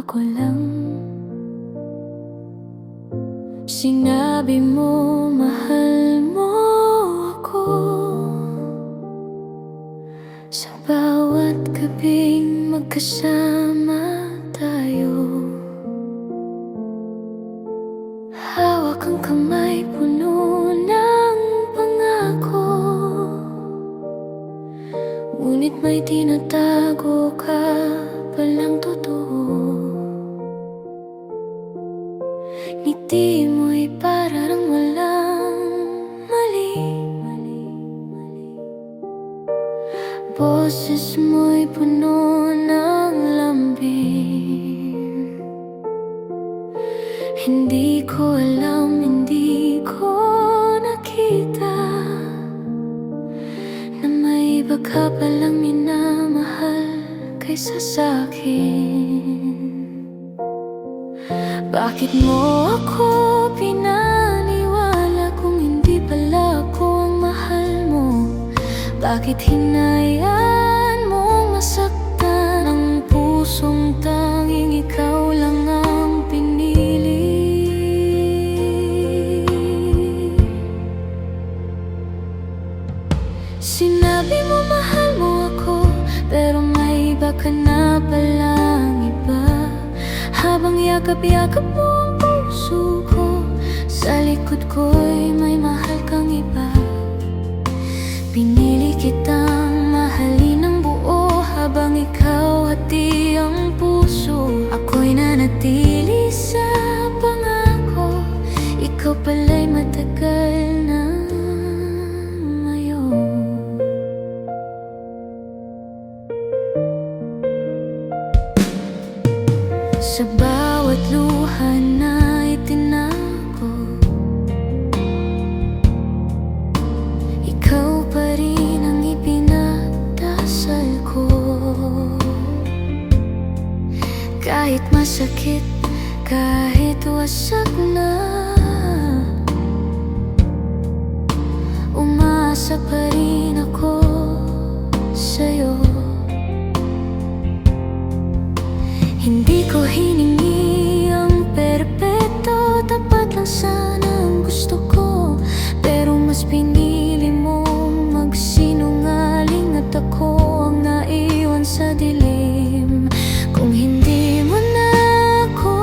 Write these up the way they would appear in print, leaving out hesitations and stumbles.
ko lang. Sinabi mo mahal mo ako. Sa bawat gabing magkasama tayo, hawak ang kamay puno ng pangako. Ngunit may tinatago ka palang totoo. Ngiti mo'y parang walang mali. Boses mo'y puno ng lambing. Hindi ko alam, hindi ko nakita na may iba ka palang minamahal kaysa sa'kin. Bakit mo ako pinaniwala kung hindi pala ako ang mahal mo? Bakit hinayaan mong masaktan ang pusong tanging ikaw lang ang pinili? Sinabi mo mahal mo ako, pero may iba ka na palang iba. Habang yakap-yakap mo ang puso ko, sa likod ko'y may mahal kang iba. Pinili kitang mahalin ng buo, habang ikaw hati ang puso. Ako'y nanatili sa pangako, ikaw pala'y matagal na ngayon. Sa bawat luha na itinago, ikaw pa rin ang ipinagdasal ko. Kahit masakit, kahit wasak na, umasa pa rin ako sa'yo. Hindi ko hiningi ang perpekto, tapat lang sana ang gusto ko. Pero mas pinili mong magsinungaling at ako ang naiwan sa dilim. Kung hindi mo na ako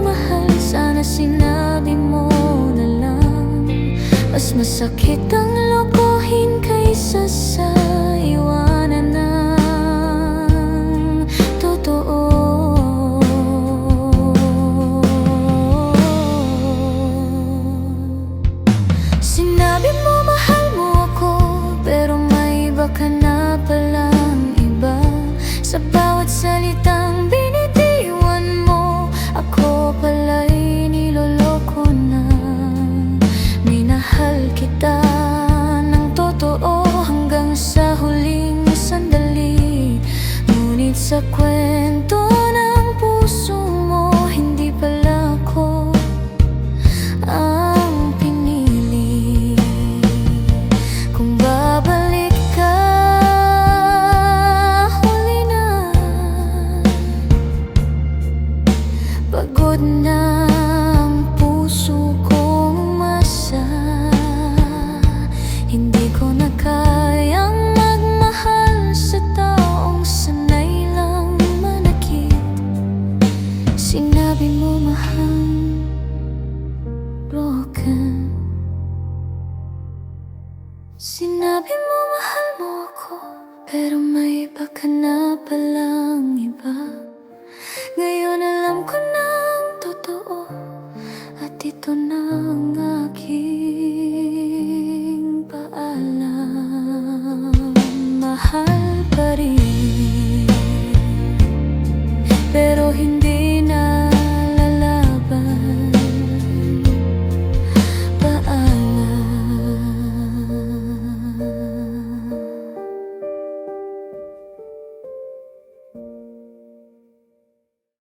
mahal, sana sinabi mo na lang. Mas masakit ang lokohin kaysa sa iwanan ng totoo. Sinabi mo mahal mo ako, pero may iba ka na palang iba. Sa bawat salitang binitiwan mo, ako pala'y niloloko na. Minahal kita ng totoo hanggang sa huling sandali. Ngunit sa kwento ng puso mo, hindi pala ako ang pinili. Kung babalik ka, huli na. Pagod na ang puso kong umasa. Hindi ko na kayang magmahal sa taong sanay lang manakit. Sinabi mo mahal, broken. Sinabi mo mahal mo ako, pero may iba ka na pala.